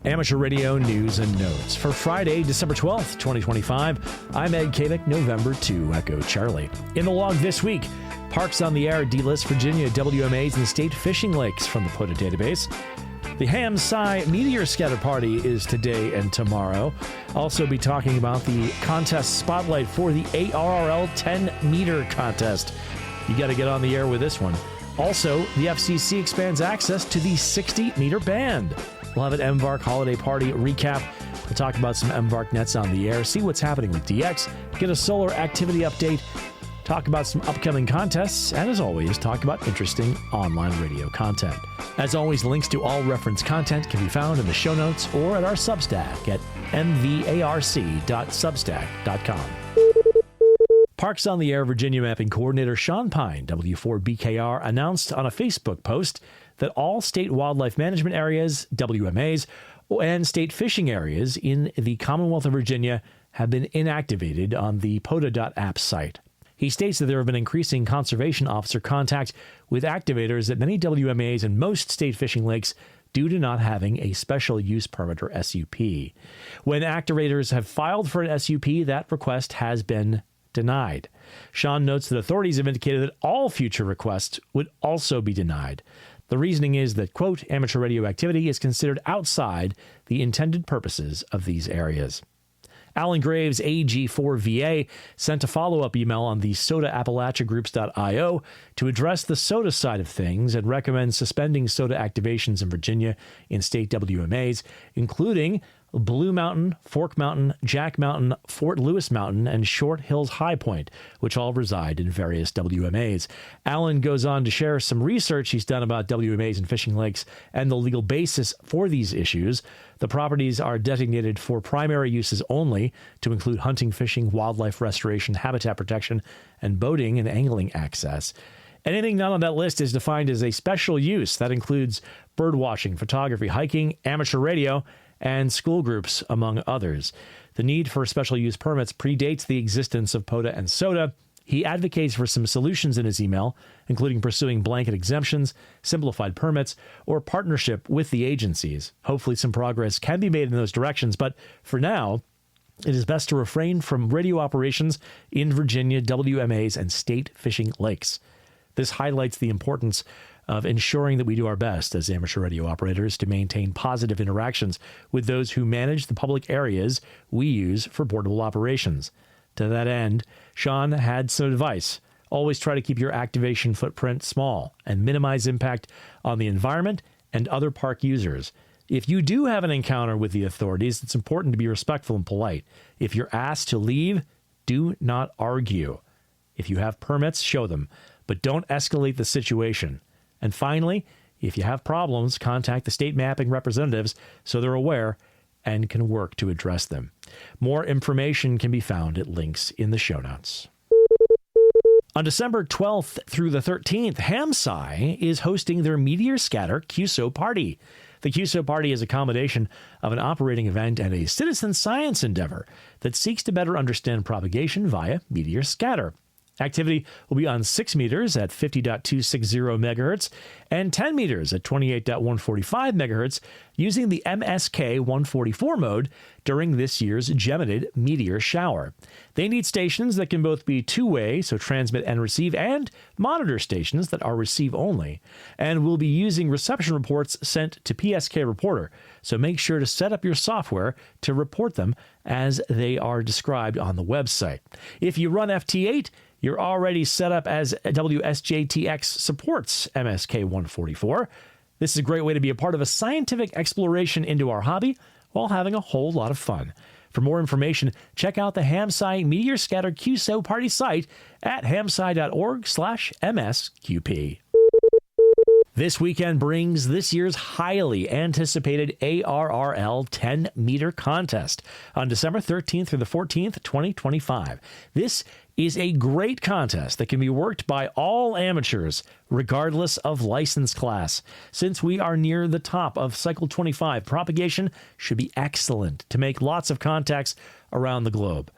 Amateur Radio News and Notes for Friday, December 12th, 2025. I'm Ed Kavick, November 2, Echo Charlie. In the log this week, parks on the air, Delists, Virginia, WMAs, and state fishing lakes from the POTA database. The HamSCI Meteor Scatter Party is today and tomorrow. Also be talking about the contest spotlight for the ARRL 10-meter contest. You got to get on the air with this one. Also, the FCC expands access to the 60-meter band. We'll have an MVARC holiday party recap. We'll talk about some MVARC Nets on the air, see what's happening with DX, get a solar activity update, talk about some upcoming contests, and as always, talk about interesting online radio content. As always, links to all reference content can be found in the show notes or at our Substack at mvarc.substack.com. Parks on the Air Virginia Mapping Coordinator Sean Pine, W4BKR, announced on a Facebook post that all state wildlife management areas, WMAs, and state fishing areas in the Commonwealth of Virginia have been inactivated on the POTA.app site. He states that there have been increasing conservation officer contact with activators at many WMAs and most state fishing lakes due to not having a special use permit or SUP. When activators have filed for an SUP, that request has been denied. Sean notes that authorities have indicated that all future requests would also be denied. The reasoning is that, quote, amateur radio activity is considered outside the intended purposes of these areas. Alan Graves, AG4VA, sent a follow-up email on the SOTA-AppalachiaGroups.io to address the SOTA side of things and recommend suspending SOTA activations in Virginia in state WMAs, including Blue Mountain, Fork Mountain, Jack Mountain, Fort Lewis Mountain, and Short Hills High Point, which all reside in various WMAs. Allen goes on to share some research he's done about WMAs and fishing lakes and the legal basis for these issues. The properties are designated for primary uses only, to include hunting, fishing, wildlife restoration, habitat protection, and boating and angling access. Anything not on that list is defined as a special use. That includes bird watching, photography, hiking, amateur radio, and school groups, among others. The need for special use permits predates the existence of POTA and SOTA. He advocates for some solutions in his email, including pursuing blanket exemptions, simplified permits, or partnership with the agencies. Hopefully some progress can be made in those directions, but for now, it is best to refrain from radio operations in Virginia, WMAs, and state fishing lakes. This highlights the importance of ensuring that we do our best as amateur radio operators to maintain positive interactions with those who manage the public areas we use for portable operations. To that end, Sean had some advice. Always try to keep your activation footprint small and minimize impact on the environment and other park users. If you do have an encounter with the authorities, it's important to be respectful and polite. If you're asked to leave, do not argue. If you have permits, show them, but don't escalate the situation. And finally, if you have problems, contact the state mapping representatives so they're aware and can work to address them. More information can be found at links in the show notes. On December 12th through the 13th, HamSCI is hosting their Meteor Scatter QSO Party. The QSO Party is a combination of an operating event and a citizen science endeavor that seeks to better understand propagation via meteor scatter. Activity will be on 6 meters at 50.260 megahertz and 10 meters at 28.145 megahertz using the MSK 144 mode during this year's Geminid meteor shower. They need stations that can both be two-way, so transmit and receive, and monitor stations that are receive only, and will be using reception reports sent to PSK Reporter, so make sure to set up your software to report them as they are described on the website. If you run FT8, you're already set up as WSJTX supports MSK 144. This is a great way to be a part of a scientific exploration into our hobby while having a whole lot of fun. For more information, check out the HamSCI Meteor Scatter QSO Party site at hamsci.org/MSQP. This weekend brings this year's highly anticipated ARRL 10-meter contest on December 13th through the 14th, 2025. This is a great contest that can be worked by all amateurs, regardless of license class. Since we are near the top of Cycle 25, propagation should be excellent to make lots of contacts around the globe.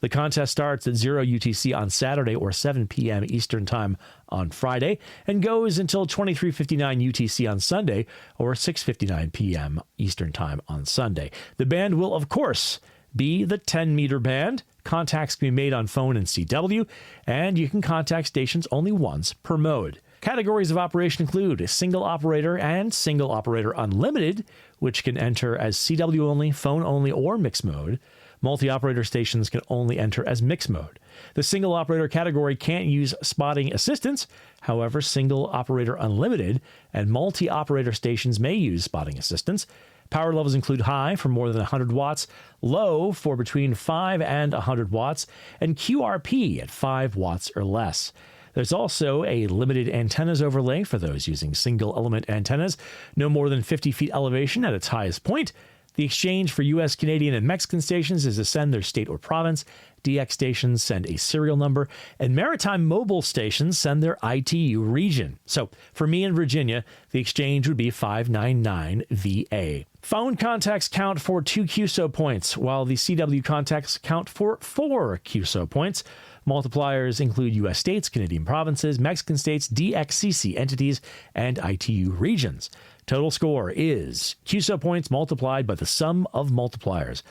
The contest starts at 0 UTC on Saturday or 7 p.m. Eastern Time on Friday and goes until 23:59 UTC on Sunday or 6:59 p.m. Eastern Time on Sunday. The band will, of course, be the 10-meter band. Contacts can be made on phone and CW, and you can contact stations only once per mode. Categories of operation include single operator and single operator unlimited, which can enter as CW only, phone only, or mixed mode. Multi-operator stations can only enter as mixed mode. The single operator category can't use spotting assistance. However, single operator unlimited and multi-operator stations may use spotting assistance. Power levels include high for more than 100 watts, low for between 5 and 100 watts, and QRP at 5 watts or less. There's also a limited antennas overlay for those using single-element antennas, no more than 50 feet elevation at its highest point. The exchange for U.S., Canadian, and Mexican stations is to send their state or province. DX stations send a serial number, and maritime mobile stations send their ITU region. So for me in Virginia, the exchange would be 599 VA. Phone contacts count for 2 QSO points, while the CW contacts count for 4 QSO points. Multipliers include U.S. states, Canadian provinces, Mexican states, DXCC entities, and ITU regions. Total score is QSO points multiplied by the sum of multipliers.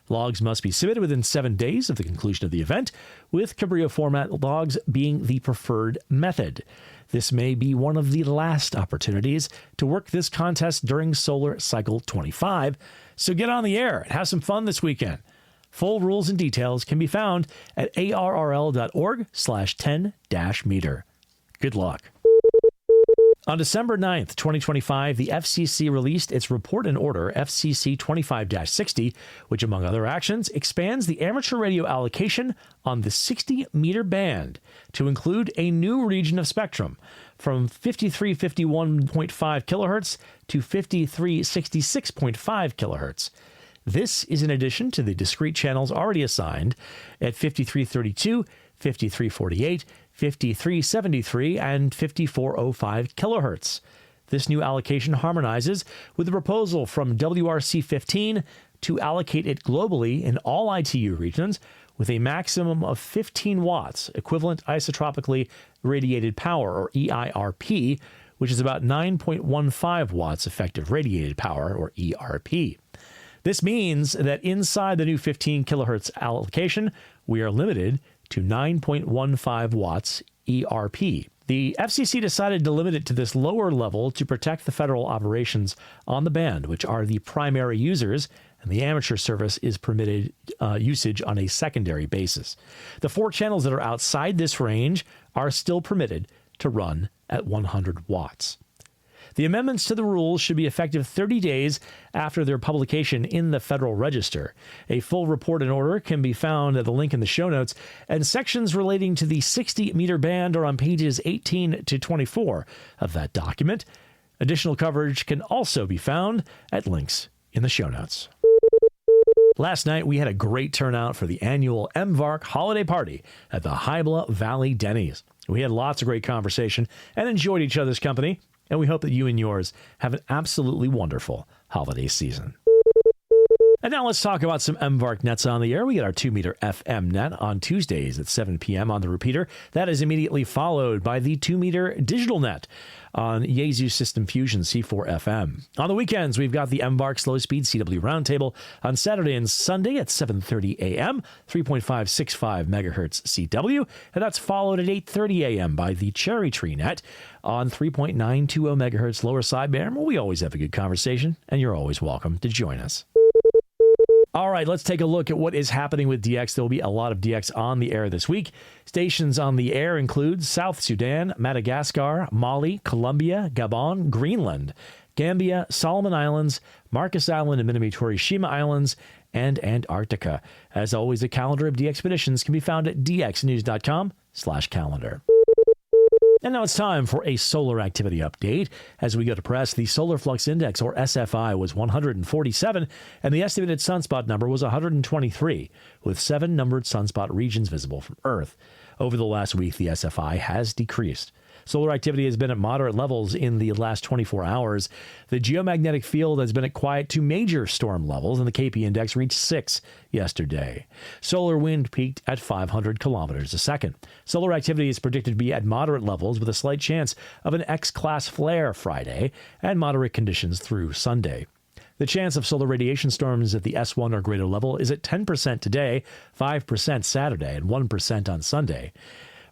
Logs must be submitted within 7 days of the conclusion of the event, with Cabrillo format logs being the preferred method. This may be one of the last opportunities to work this contest during Solar Cycle 25, so get on the air and have some fun this weekend. Full rules and details can be found at arrl.org/10-meter. Good luck. On December 9th, 2025, the FCC released its report and order FCC 25-60, which, among other actions, expands the amateur radio allocation on the 60-meter band to include a new region of spectrum from 5351.5 kilohertz to 5366.5 kilohertz. This is in addition to the discrete channels already assigned at 5332, 5348, 5373, and 5405 kilohertz. This new allocation harmonizes with the proposal from WRC 15 to allocate it globally in all ITU regions with a maximum of 15 watts, equivalent isotropically radiated power, or EIRP, which is about 9.15 watts effective radiated power, or ERP. This means that inside the new 15 kilohertz allocation, we are limited to 9.15 watts ERP. The FCC decided to limit it to this lower level to protect the federal operations on the band, which are the primary users, and the amateur service is permitted usage on a secondary basis. The 4 channels that are outside this range are still permitted to run at 100 watts. The amendments to the rules should be effective 30 days after their publication in the Federal Register. A full report and order can be found at the link in the show notes, and sections relating to the 60-meter band are on pages 18 to 24 of that document. Additional coverage can also be found at links in the show notes. Last night, we had a great turnout for the annual MVARC holiday party at the Hybla Valley Denny's. We had lots of great conversation and enjoyed each other's company, and we hope that you and yours have an absolutely wonderful holiday season. And now let's talk about some MVARC Nets on the air. We get our 2-meter FM net on Tuesdays at 7 p.m. on the repeater. That is immediately followed by the 2-meter digital net on Yaesu System Fusion C4 FM. On the weekends, we've got the MVARC Slow Speed CW Roundtable on Saturday and Sunday at 7:30 a.m., 3.565 megahertz CW, and that's followed at 8:30 a.m. by the Cherry Tree Net on 3.920 megahertz lower sideband. Well, we always have a good conversation, and you're always welcome to join us. All right, let's take a look at what is happening with DX. There will be a lot of DX on the air this week. Stations on the air include South Sudan, Madagascar, Mali, Colombia, Gabon, Greenland, Gambia, Solomon Islands, Marcus Island and Minami-Torishima Islands, and Antarctica. As always, the calendar of DX expeditions can be found at dxnews.com/calendar. And now it's time for a solar activity update. As we go to press, the Solar Flux Index, or SFI, was 147, and the estimated sunspot number was 123, with 7 numbered sunspot regions visible from Earth. Over the last week, the SFI has decreased. Solar activity has been at moderate levels in the last 24 hours. The geomagnetic field has been at quiet to major storm levels, and the KP index reached 6 yesterday. Solar wind peaked at 500 kilometers a second. Solar activity is predicted to be at moderate levels with a slight chance of an X-class flare Friday and moderate conditions through Sunday. The chance of solar radiation storms at the S1 or greater level is at 10% today, 5% Saturday, and 1% on Sunday.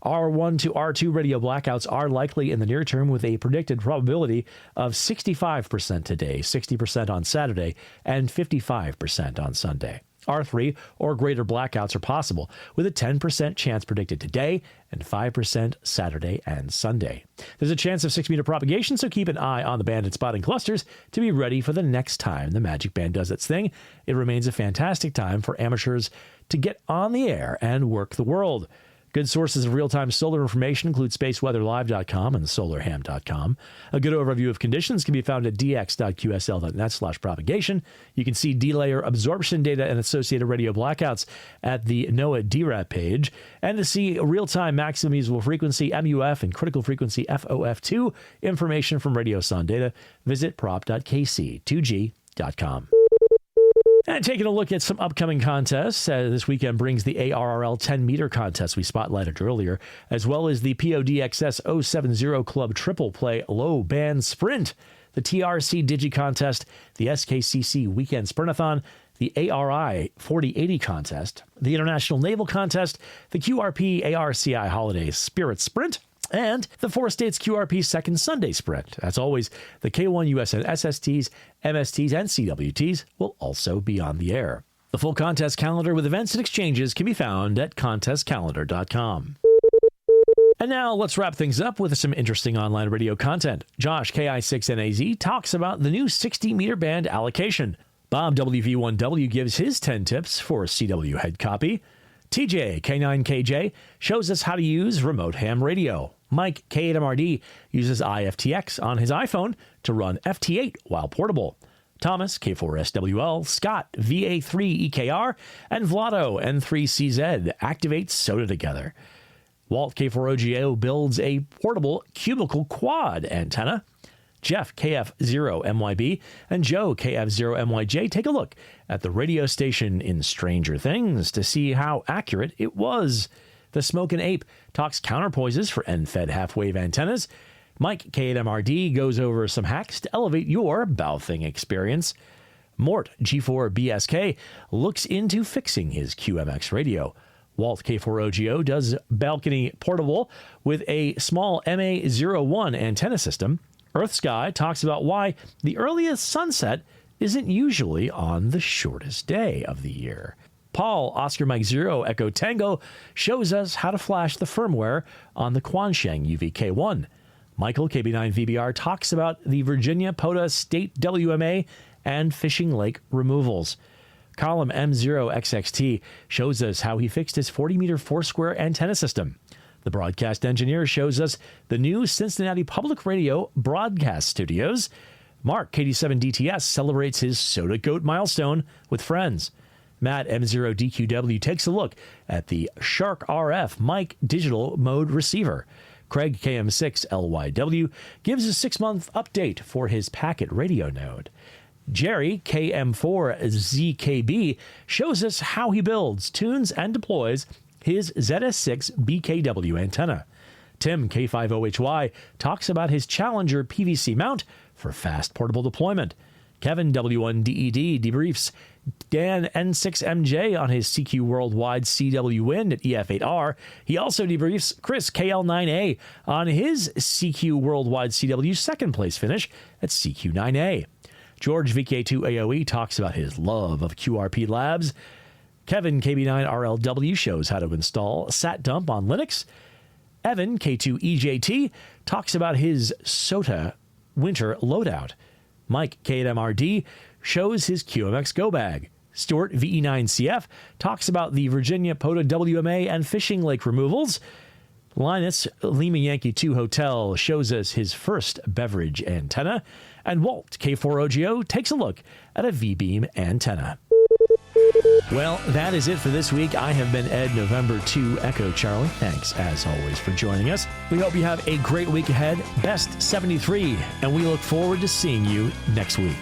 R1 to R2 radio blackouts are likely in the near term with a predicted probability of 65% today, 60% on Saturday, and 55% on Sunday. R3 or greater blackouts are possible, with a 10% chance predicted today and 5% Saturday and Sunday. There's a chance of 6-meter propagation, so keep an eye on the band and spotting clusters to be ready for the next time the Magic Band does its thing. It remains a fantastic time for amateurs to get on the air and work the world. Good sources of real-time solar information include spaceweatherlive.com and solarham.com. A good overview of conditions can be found at dx.qsl.net/propagation. You can see delayer absorption data and associated radio blackouts at the NOAA DRAP page. And to see real-time maximum usable frequency, MUF, and critical frequency FOF2 information from Radio Sun data, visit prop.kc2g.com. And taking a look at some upcoming contests, this weekend brings the ARRL 10-meter contest we spotlighted earlier, as well as the PODXS 070 Club Triple Play Low Band Sprint, the TRC Digi Contest, the SKCC Weekend Sprintathon, the ARI 4080 Contest, the International Naval Contest, the QRP ARCI Holiday Spirit Sprint, and the 4 States QRP Second Sunday Sprint. As always, the K1 USN SSTs, MSTs, and CWTs will also be on the air. The full contest calendar with events and exchanges can be found at contestcalendar.com. And now let's wrap things up with some interesting online radio content. Josh, KI6NAZ, talks about the new 60-meter band allocation. Bob, WV1W, gives his 10 tips for CW head copy. TJ, K9KJ, shows us how to use remote ham radio. Mike, K8MRD, uses IFTX on his iPhone to run FT8 while portable. Thomas, K4SWL, Scott, VA3EKR, and Vlado, N3CZ, activate SOTA together. Walt, K4OGO, builds a portable cubicle quad antenna. Jeff, KF0MYB, and Joe, KF0MYJ, take a look at the radio station in Stranger Things to see how accurate it was. The Smokin' Ape talks counterpoises for end-fed half-wave antennas. Mike, K8MRD, goes over some hacks to elevate your bouthing experience. Mort, G4BSK, looks into fixing his QMX radio. Walt, K4OGO, does balcony portable with a small MA01 antenna system. EarthSky talks about why the earliest sunset isn't usually on the shortest day of the year. Paul, Oscar Mike Zero Echo Tango, shows us how to flash the firmware on the Quansheng UVK1. Michael, KB9VBR, talks about the Virginia POTA State WMA and Fishing Lake removals. Column M0XXT shows us how he fixed his 40-meter four-square antenna system. The broadcast engineer shows us the new Cincinnati Public Radio broadcast studios. Mark, KD7DTS, celebrates his Soda Goat milestone with friends. Matt, M0DQW, takes a look at the Shark RF mic digital mode receiver. Craig, KM6LYW, gives a 6-month update for his packet radio node. Jerry, KM4ZKB, shows us how he builds, tunes, and deploys his ZS6 BKW antenna. Tim, K50HY, talks about his Challenger PVC mount for fast portable deployment. Kevin, W1DED, debriefs Dan N6MJ on his CQ Worldwide CW Wind at EF8R. He also debriefs Chris, KL9A, on his CQ Worldwide CW second place finish at CQ9A. George, VK2AOE, talks about his love of QRP labs. Kevin, KB9RLW, shows how to install SatDump on Linux. Evan, K2EJT, talks about his SOTA winter loadout. Mike, K8MRD, shows his QMX Go Bag. Stuart, VE9CF, talks about the Virginia POTA WMA and Fishing Lake removals. Linus, Lima Yankee 2 Hotel, shows us his first beverage antenna. And Walt, K4OGO, takes a look at a V-beam antenna. Well, that is it for this week. I have been Ed, November 2, Echo Charlie. Thanks, as always, for joining us. We hope you have a great week ahead. Best 73, and we look forward to seeing you next week.